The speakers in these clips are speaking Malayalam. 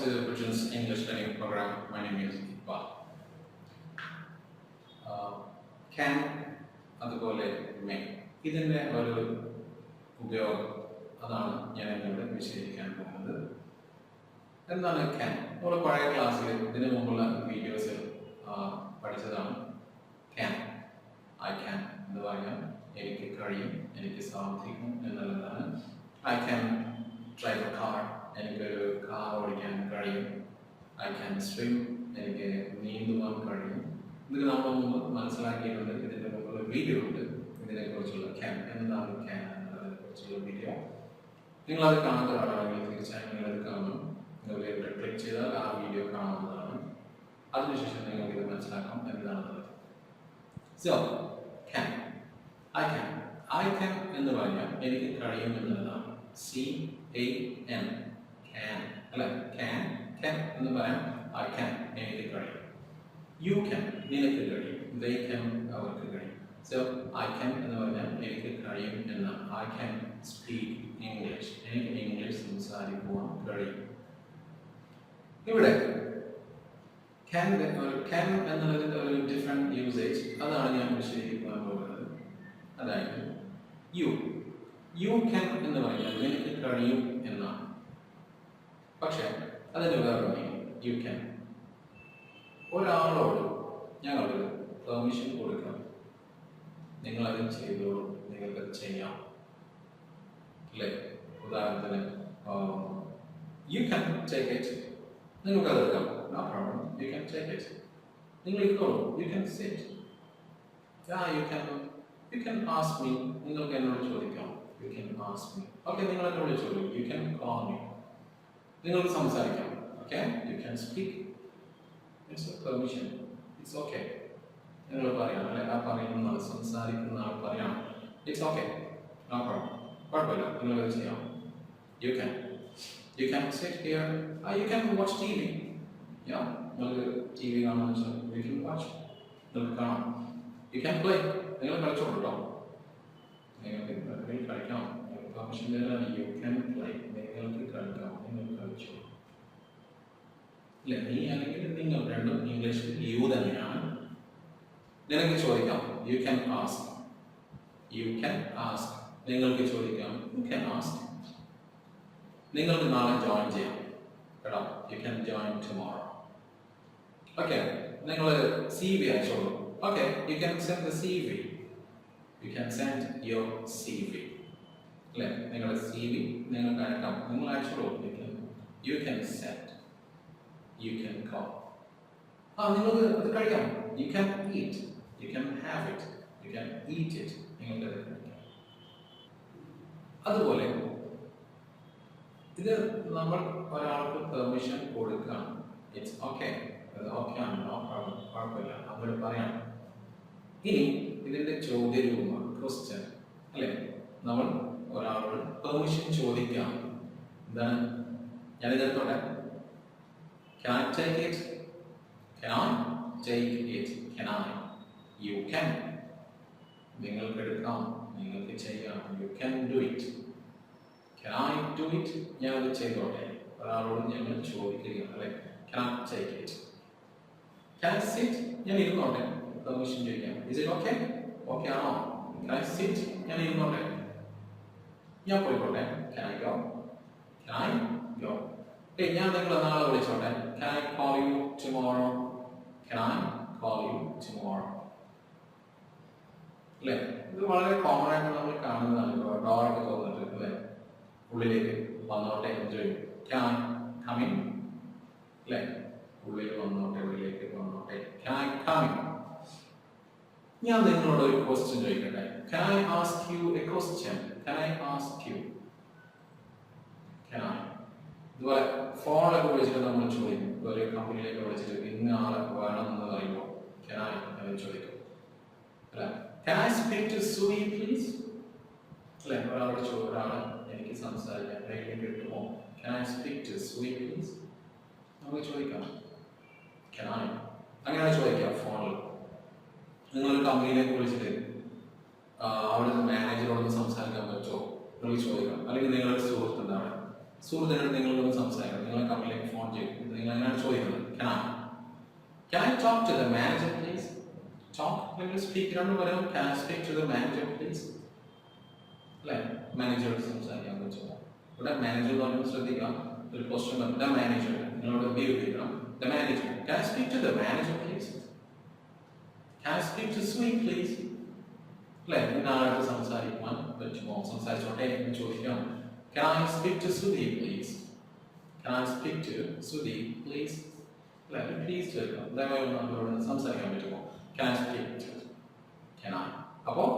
to Bridgen's English Learning Program. My name is Iqbal. Can അതുപോലെ may ഇതിൻ്റെ ഒരു ഉപയോഗം അതാണ് ഞാൻ ഇവിടെ വിശദീകരിക്കാൻ പോകുന്നത്. എന്താണ് can? നമ്മൾ പഴയ ക്ലാസ്സിൽ ഇതിനു മുമ്പുള്ള വീഡിയോസിൽ പഠിച്ചതാണ്. can, I can എന്ന് പറയാൻ എനിക്ക് കഴിയും, എനിക്ക് സാധിക്കും എന്നുള്ളതാണ്. I can drive a car, എനിക്കൊരു കാർ ഓടിക്കാൻ കഴിയും. I can swim, എനിക്ക് നീന്തുവാൻ കഴിയും. ഇത് നമ്മൾ മുമ്പ് മനസ്സിലാക്കിയിട്ടുണ്ട്. ഇതിൻ്റെ മുമ്പുള്ള വീഡിയോ ഉണ്ട് ഇതിനെക്കുറിച്ചുള്ള can, എന്താണ് can എന്നതിനെ കുറിച്ചുള്ള വീഡിയോ. നിങ്ങളത് കാണാത്ത ഒരാളാണെങ്കിൽ തീർച്ചയായും നിങ്ങളത് കാണും. നിങ്ങൾ ഇവിടെ ക്ലിക്ക് ചെയ്താൽ ആ വീഡിയോ കാണാവുന്നതാണ്. അതിനുശേഷം നിങ്ങൾക്ക് ഇത് മനസ്സിലാക്കാം എന്താണെന്നുള്ളത്. So, can, I can എന്ന് പറഞ്ഞാൽ എനിക്ക് കഴിയും എന്നുള്ളതാണ്. C-A-N, can, അല്ല can എന്ന് പറയാം. I can, എനിക്ക് കഴിയും. You can, നിനക്ക് കഴിയും. They can, അവർക്ക് കഴിയും. So, I can എന്ന് പറഞ്ഞാൽ എനിക്ക് കഴിയും എന്ന്. I can speak English, എനിക്ക് ഇംഗ്ലീഷ് സംസാരിക്കുവാൻ കഴിയും. ഇവിടെ can എന്നുള്ളതിൻ്റെ ഒരു ഡിഫറെൻറ്റ് യൂസേജ് അതാണ് ഞാൻ വിശദീകരിക്കാൻ പോകുന്നത്. അതായത് you can എന്ന് പറഞ്ഞാൽ നിനക്ക് കഴിയും എന്നാണ്. പക്ഷേ അതിന് വേറെ മീനിങ്. you can ഒരാളോട് ഞങ്ങളൊരു പെർമിഷൻ കൊടുക്കാം, നിങ്ങളത് ചെയ്തോളൂ, നിങ്ങൾക്കത് ചെയ്യാം അല്ലേ. ഉദാഹരണത്തിന് you can take it, നിങ്ങൾക്കത് എടുക്കാം, no problem, you can take it. നിങ്ങൾ ഇരിക്കോളൂ, you can sit. Yeah, you can ask me, നിങ്ങൾക്ക് എന്നോട് ചോദിക്കാം, you can ask me. Okay, നിങ്ങൾ എന്നോട് വിളിച്ചോളൂ, you can call me. നിങ്ങൾക്ക് സംസാരിക്കാം, okay, you can speak. It's a permission, it's okay. നിങ്ങൾ പറയാം അല്ലെ, ആ പറയുന്ന സംസാരിക്കുന്ന ആൾ പറയാം, it's okay, no problem, കുഴപ്പമില്ല, നിങ്ങളത് ചെയ്യാം. You can sit here, you can watch TV. Yeah, നിങ്ങൾക്ക് TV കാണാമെന്ന് വെച്ചാൽ you can watch, നിങ്ങൾക്ക് കാണാം. You can play, നിങ്ങൾ കളിച്ചോളൂ കേട്ടോ, നിങ്ങൾക്ക് കളിക്കാം. പെർമിഷൻ തരാൻ you can play, നിങ്ങൾക്ക് കളിക്കാം, നിങ്ങൾ കളിച്ചോളൂ അല്ലേ. നീ അല്ലെങ്കിൽ നിങ്ങൾ രണ്ടും ഇംഗ്ലീഷിൽ you തന്നെയാണ്. നിനക്ക് ചോദിക്കാം, you can ask, നിങ്ങൾക്ക് ചോദിക്കാം, you can ask. നിങ്ങൾക്ക് നാളെ ജോയിൻ ചെയ്യാം കേട്ടോ, you can join tomorrow. Okay, നിങ്ങൾ CV അയച്ചോളൂ. Okay, you can send the CV, you can send your CV അല്ലേ. നിങ്ങളുടെ CV നിങ്ങൾക്ക് അയക്കാം, നിങ്ങൾ അയച്ചോളൂ. you can send, you can call. നിങ്ങൾക്ക് അത് കഴിയാം, you can eat, you can have it, you can eat it, നിങ്ങൾക്ക് അത് കഴിക്കാം. അതുപോലെ ഇത് നമ്മൾ ഒരാൾക്ക് പെർമിഷൻ കൊടുക്കാം, ഇറ്റ്സ് ഓക്കെ, അത് ഓക്കെ ആണ്, നോ പ്രോബ്ലം, കുഴപ്പമില്ല, നമ്മൾ പറയാം. ഇനി ഇതിൻ്റെ ചോദ്യരൂപമാണ് ക്വസ്റ്റ്യൻ അല്ലേ. നമ്മൾ ഒരാളോട് പെർമിഷൻ ചോദിക്കാം. എന്താണ്, ഞാനിതെടുത്തോട്ടെ, can I take it, can I take it, can I, you can, നിങ്ങൾക്ക് എടുക്കാം, നിങ്ങൾക്ക് ചെയ്യാം, you can do it. Can I do it, ഞാനത് ചെയ്തോട്ടെ. ഒരാളോട് ഞങ്ങൾ ചോദിക്കുകയാണ് അല്ലെ, can I take it. Can I sit, ഞാൻ ഇരുന്നോട്ടെ, പെർമിഷൻ ചോദിക്കാം. Is it okay, ഓക്കെ ആണോ. Can I sit, ഞാൻ ഇരുന്നോട്ടെ, ഞാൻ പോയിക്കോട്ടെ. Can I go, can I go. ഞാൻ നിങ്ങളെ നാളെ വിളിച്ചോട്ടെ. Can I call you tomorrow, can I call you tomorrow അല്ലേ. ഇത് വളരെ കോമൺ ആയിട്ട് നമ്മൾ കാണുന്നതാണ്. ഡോറൊക്കെ തോന്നിട്ട് അല്ലേ, ഉള്ളിലേക്ക് വന്നോട്ടെ എന്ന് ചോദിക്കും, can I come in അല്ലേ, ഉള്ളിൽ വന്നോട്ടെ, ഉള്ളിലേക്ക് വന്നോട്ടെ, can I come in. ഞാൻ നിങ്ങളോട് ഒരു ക്വസ്റ്റ്യൻ ചോദിക്കട്ടെ, can I ask you a question, can I ask you, can I. ഇതുപോലെ ഫോണിലൊക്കെ വിളിച്ചിട്ട് നമ്മൾ ചോദിക്കും, ഒരു കമ്പനിയിലേക്ക് വിളിച്ചിട്ട് ഇന്ന ആളെ വേണം എന്ന് പറയുമ്പോൾ can I എന്ന് ചോദിക്കും അല്ലേ. can I speak to Sui please അല്ലേ, ഒരാളെ എനിക്ക് സംസാരിക്കാൻ ട്രെയിനിൽ കിട്ടുമോ, can I speak to Sui please, നമുക്ക് ചോദിക്കാം can I, അങ്ങനെ ചോദിക്കാം ഫോണിൽ. നിങ്ങളൊരു കമ്പനിയിലേക്ക് വിളിച്ചിട്ട് അവിടുത്തെ മാനേജറോടൊന്ന് സംസാരിക്കാൻ പറ്റുമോ, നിങ്ങൾ ചോദിക്കാം. അല്ലെങ്കിൽ നിങ്ങളുടെ സുഹൃത്ത് എന്താണ്, സുഹൃത്തിനോട് നിങ്ങളൊന്ന് സംസാരിക്കണം, നിങ്ങളെ കമ്പനിയിലേക്ക് ഫോൺ ചെയ്യും, നിങ്ങൾ എങ്ങനെയാണ് ചോദിക്കുന്നത്? Can I talk to the manager please? Talk, നിങ്ങൾ സ്പീക്ക് രണ്ടും പറയാം. Can I speak to the manager please? അല്ലേ, മാനേജറോട് സംസാരിക്കാൻ പറ്റുമോ? ഇവിടെ മാനേജർ എന്ന് പറയുമ്പോൾ ശ്രദ്ധിക്കാം, ഒരു ക്വസ്റ്റ്യൻ ദ മാനേജർ, നിങ്ങളോട് ഉപയോഗിക്കണം the manager. Can I speak to the manager please? Can I speak to Sweet please? അല്ലേ, ഇന്നാളായിട്ട് സംസാരിക്കുവാൻ പറ്റുമോ? സംസാരിച്ചോട്ടെ എന്ന് ചോദിക്കാം. Can I speak to Sudhi please? Can I speak to Sudhi please? അല്ലേ, പ്ലീസ് ചോദിക്കാം, ദയവായി നമ്മളോട് സംസാരിക്കാൻ പറ്റുമോ? Can I speak to? Can I? അപ്പോൾ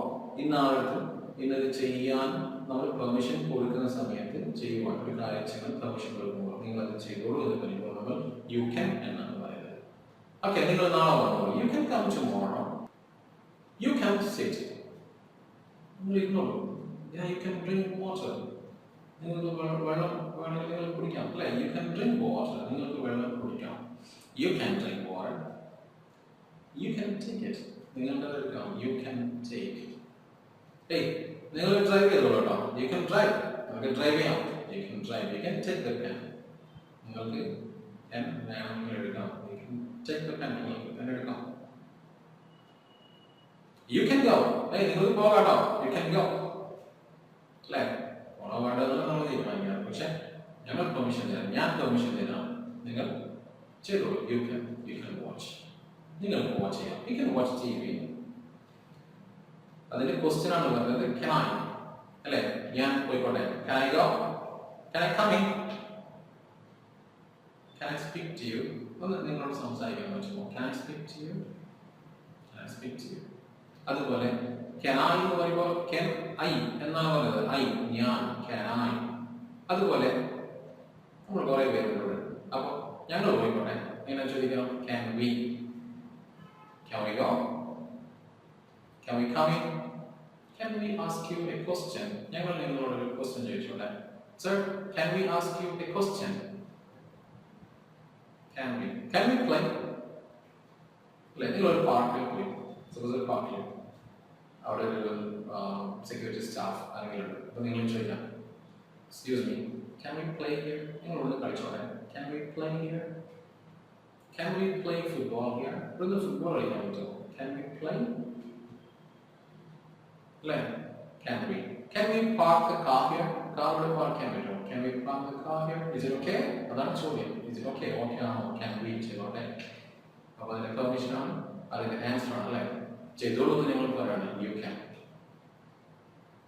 ഇന്നാളത്ത് ഇന്നത് ചെയ്യാൻ നമ്മൾ പെർമിഷൻ കൊടുക്കുന്ന സമയത്ത് ചെയ്യുവാൻ ഒരു കാര്യം ചെയ്യാൻ പെർമിഷൻ കൊടുക്കുമ്പോൾ നിങ്ങൾ അത് ചെയ്തോളൂ എന്ന് പറയുമ്പോൾ നമ്മൾ യു ക്യാൻ എന്നാണ് പറയുന്നത്. ഓക്കെ, നിങ്ങൾ നാളെ വന്നോളൂ. You can come tomorrow. You can sit. നിങ്ങൾ ഇരുന്നോളൂ. You can drink water. നിങ്ങൾക്ക് വെള്ളം വേണമെങ്കിൽ കുടിക്കാം, അല്ലേ? You can drink water. നിങ്ങൾക്ക് വെള്ളം കുടിക്കാം. You can drink water. You can take it. നിങ്ങളുടെ എടുക്കാം. You can take. ഏയ്, നിങ്ങൾ ഡ്രൈവ് ചെയ്തോളൂ കേട്ടോ. You can drive. നിങ്ങൾക്ക് ഡ്രൈവ് ചെയ്യാം. You can drive. You can take the pen. നിങ്ങൾക്ക് പെൻ വേണമെങ്കിൽ എടുക്കാം. You can take the pen. നിങ്ങൾക്ക് പെൻ എടുക്കാം. You can go. ഏയ്, നിങ്ങൾക്ക് പോകാട്ടോ. You can go. അല്ലേ, പോണോ വേണ്ടതെന്ന് നമ്മൾ തീരുമാനിക്കണം. പക്ഷെ ഞങ്ങൾ പെർമിഷൻ തരാം, ഞാൻ പെർമിഷൻ തരാം, നിങ്ങൾ ചെയ്തോളൂ. You can watch. നിങ്ങൾക്ക് വാച്ച് ചെയ്യാം. You can watch TV. അതിന്റെ ക്വസ്റ്റ്യൻ ആണ് പറയുന്നത് can I, അല്ലേ? ഞാൻ പോയിക്കോട്ടെ. Can I go? Can I come in? Can I speak to you? ഒന്ന് നിങ്ങളോട് സംസാരിക്കാൻ പറ്റുമോ? Can I speak to you? Can I speak to you? അതുപോലെ can I എന്ന് പറയുമ്പോൾ can I എന്നാണ് പറയുന്നത്. I, ഞാൻ. Can I? അതുപോലെ നമ്മൾ കുറേ പേരുണ്ട്. അപ്പോൾ ഞങ്ങൾ പോയിക്കോട്ടെ. എങ്ങനെ ചോദിക്കണം? Can we? Can we go? Can we come in? Can we ask you a question? ഞങ്ങൾ നിങ്ങളോട് ഒരു ക്വസ്റ്റ്യൻ ചോദിച്ചോട്ടെ. Sir, can we ask you a question? Can we play? അല്ലേ, നിങ്ങളൊരു പാർക്കിൽ പോയി, സപ്പോസ് ഒരു പാർക്കിൽ അവിടെ ഒരു സെക്യൂരിറ്റി സ്റ്റാഫ് ആരെങ്കിലും ഉണ്ട്. അപ്പോൾ നിങ്ങൾ ചോദിക്കാം, excuse me, can we play here? നിങ്ങളോട് കളിച്ചോട്ടെ. Can we play here? Can we play football here? ഇവിടെ ഫുട്ബോൾ കളിക്കാൻ പറ്റുമോ? Can we play? അല്ലേ, can we park the car here? Car ഇവിടെ പാർക്ക് ചെയ്യാൻ പറ്റുമോ? Can we park the car here? Is it okay? അതാണ് ചോദ്യം. Is it okay? ഓക്കെ ആണോ? Can we ചെയ്തോട്ടെ. അപ്പോൾ അതിന്റെ പെർമിഷൻ ആണ്, അതിന്റെ ആൻസർ ആണ്, അല്ലേ? ചെയ്തോളൂ എന്ന് നിങ്ങൾ പറയണം. You can.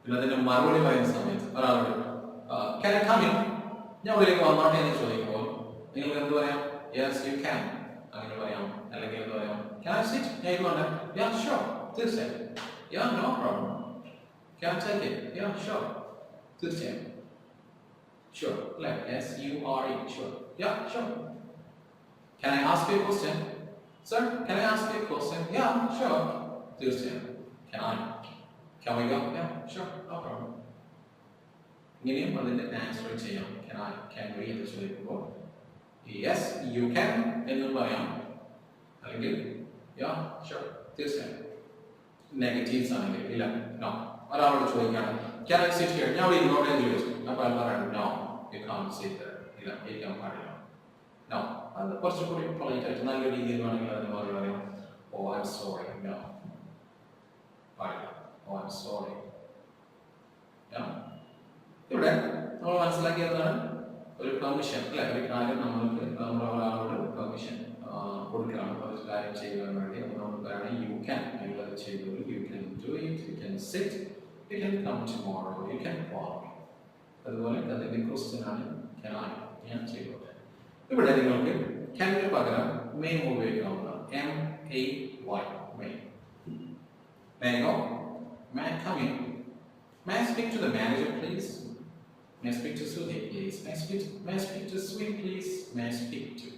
പിന്നെ അതിന്റെ മറുപടി പറയുന്ന സമയത്ത് ഒരാളോട് can I come in? ഞാൻ ഇവിടേക്ക് വന്നോട്ടെ എന്ന് ചോദിക്കുമ്പോൾ നിങ്ങൾക്ക് എന്ത് പറയാം? Yes, you can. അങ്ങനെ പറയാം. അല്ലെങ്കിൽ എന്ത് പറയാം? Can I sit? ഞാൻ ഇരുന്നോട്ടെ. Yeah, sure. തീർച്ചയായും. Yeah, no problem. Can I take it? Yeah, sure. തീർച്ചയായും. Sure. Like SURE. Sure. Yeah, sure. Can I ask you a question? Sir, can I ask you a question? Yeah, sure. തീർച്ചയായും. Can we go? Yeah, sure. No problem. ഇങ്ങനെയും അതിന്റെ ആൻസർ ചെയ്യാം. Can we എന്ന് ചോദിക്കുമ്പോൾ yes, you can എന്ന് പറയാം. അല്ലെങ്കിൽ yeah, sure. തീർച്ചയായും. നെഗറ്റീവ്സ് ആണെങ്കിൽ ഇല്ല, no. ഒരാളോട് ചോദിക്കുകയാണ് can I sit here? ഞാൻ ഇവിടെ ഇരുന്നോട്ടെ എന്ന് ചോദിച്ചു. അപ്പോൾ അയാൾ പറയണം no, you can't sit there. ഇല്ല, ഇരിക്കാൻ പാടില്ല. No. അത് കുറച്ചുകൂടി പൊളൈറ്റ് ആയിട്ട് നല്ല രീതിയിൽ വേണമെങ്കിൽ അതിന് മറുപടി പറയാം. Oh, I'm sorry. No. പാടില്ല. Oh, I'm sorry. Yeah. ഇവിടെ നമ്മൾ മനസ്സിലാക്കിയതാണ് ഒരു പെർമിഷൻ, അല്ലെ? ഒരു കാര്യം നമ്മൾക്ക് ഒരാളോട് പെർമിഷൻ കൊടുക്കുകയാണ് ഒരു കാര്യം ചെയ്യാൻ വേണ്ടി. അപ്പോൾ നമ്മൾ പറയണം യു ക്യാൻ. നിങ്ങളത് ചെയ്തോളൂ. You can do it. You can sit. You can come tomorrow. You can call me. അതുപോലെ അതിന്റെ ക്വസ്റ്റ്യൻ ആണ് can I, ഞാൻ ചെയ്തോട്ടെ. ഇവിടെ നിങ്ങൾക്ക് ക്യാനിന് പകരം may ഉപയോഗിക്കാവുന്നതാണ്. MAY, may. May I go? May I come in? May I speak to the manager please? May I speak to Sudhi please? May I speak to Sweet please? May I speak to?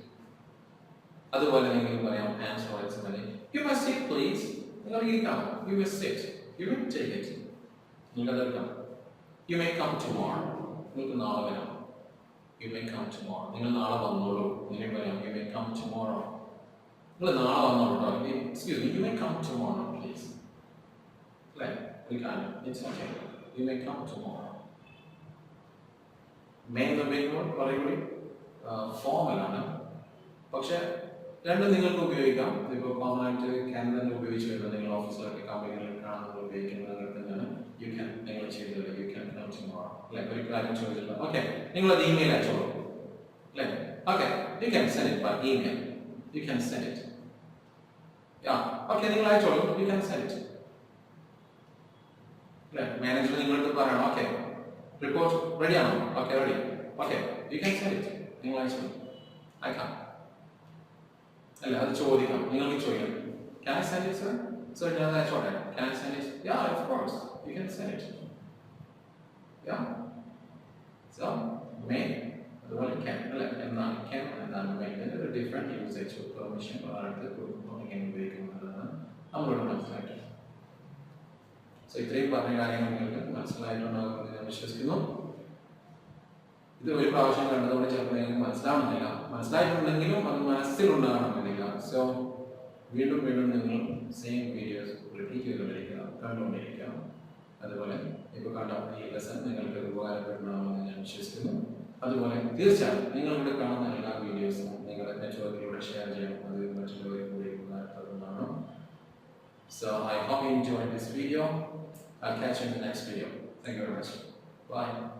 അതുപോലെ നിങ്ങൾക്ക് പറയാം ആൻസർ പറയുന്നത് you may sit please. നിങ്ങൾ ഇരിക്കാം. You may sit. You may take it. നിങ്ങൾക്ക് അതെടുക്കാം. You may come tomorrow. നിങ്ങൾക്ക് നാളെ വരാം. You may come tomorrow. നിങ്ങൾ നാളെ വന്നോളൂ. നിങ്ങൾ പറയാം you may come tomorrow. നിങ്ങൾ നാളെ വന്നോളൂ കേട്ടോ. Excuse me, you may come tomorrow please. Like we can. It's okay. You may come tomorrow. Main എന്ന് ഉപയോഗിക്കുമ്പോൾ കുറേ കൂടി ഫോമലാണ്. പക്ഷെ രണ്ടും നിങ്ങൾക്ക് ഉപയോഗിക്കാം. ഇപ്പോൾ കോമൺ ആയിട്ട് ക്യാൻ തന്നെ ഉപയോഗിച്ച് വരുന്നത് നിങ്ങൾ ഓഫീസിലൊക്കെ കമ്പനികളിൽ കാണുന്നത് ഉപയോഗിക്കുന്നത് അങ്ങനെ തന്നെയാണ്. യു ക്യാൻ നിങ്ങൾ ചെയ്തത് യു ക്യാൻ കം ടുമോറോ അല്ലെ, ഒരു കാര്യം ചോദിച്ചില്ല. ഓക്കെ, നിങ്ങളത് ഇമെയിൽ അയച്ചോളൂ അല്ലേ. Okay, you can send it by email. You can send it. Okay, നിങ്ങൾ അയച്ചോളൂ. യു ക്യാൻ സെൻഡ് ഇറ്റ് അല്ലേ. മാനേജർ നിങ്ങളോട് പറയണം ഓക്കെ റിപ്പോർട്ട് റെഡി ആണോ? Okay ready. Okay, you can send it. നിങ്ങൾ അയച്ചോളൂ. അയക്കാം അല്ല, അത് ചോദിക്കാം. നിങ്ങൾക്ക് ചോദിക്കാം can I send it sir? Sir ഞാൻ അയച്ചോട്ടെ. Can I send it? Yeah of course you can send it. Yeah so main അതുപോലെ ക്യാൻ അല്ല, എന്താണ് ക്യാൻ എന്താണ് മെയിൻ, ഇതിൻ്റെ ഒരു ഡിഫറെൻറ്റ് യൂസേജ് പെർമിഷൻ അടുത്ത് എങ്ങനെ ഉപയോഗിക്കുന്നതാണ് നമ്മളോട് മനസ്സിലാക്കി. സോ ഇത്രയും പറഞ്ഞ കാര്യങ്ങൾ നിങ്ങൾക്ക് മനസ്സിലായിട്ടുണ്ടാകുമെന്ന് ഞാൻ വിശ്വസിക്കുന്നു. ഇത് ഒരു പ്രാവശ്യം കണ്ടതുകൊണ്ട് ചിലപ്പോൾ നിങ്ങൾക്ക് മനസ്സിലാവുന്നില്ല. മനസ്സിലായിട്ടുണ്ടെങ്കിലും അത് മനസ്സിലുണ്ടാകണമെന്നില്ല. സോ വീണ്ടും വീണ്ടും നിങ്ങൾ സെയിം വീഡിയോസ് റിപ്പീറ്റ് ചെയ്തുകൊണ്ടിരിക്കുക, കണ്ടുകൊണ്ടിരിക്കുക. അതുപോലെ ഇപ്പോൾ കണ്ട ഈ ലെസൺ നിങ്ങൾക്ക് ഉപകാരപ്പെടുന്നതാണെന്ന് ഞാൻ വിശ്വസിക്കുന്നു. അതുപോലെ തീർച്ചയായും നിങ്ങളിവിടെ കാണുന്ന എല്ലാ വീഡിയോസും നിങ്ങളുടെ നെറ്റ്വർക്കിലൂടെ ഷെയർ ചെയ്യണം. അത് മറ്റുള്ളവർക്ക് കൂടി ഉപകാരപ്പെടുന്നതാണ്. So I hope you enjoyed this video. I'll catch you in the next video. Thank you very much. Bye.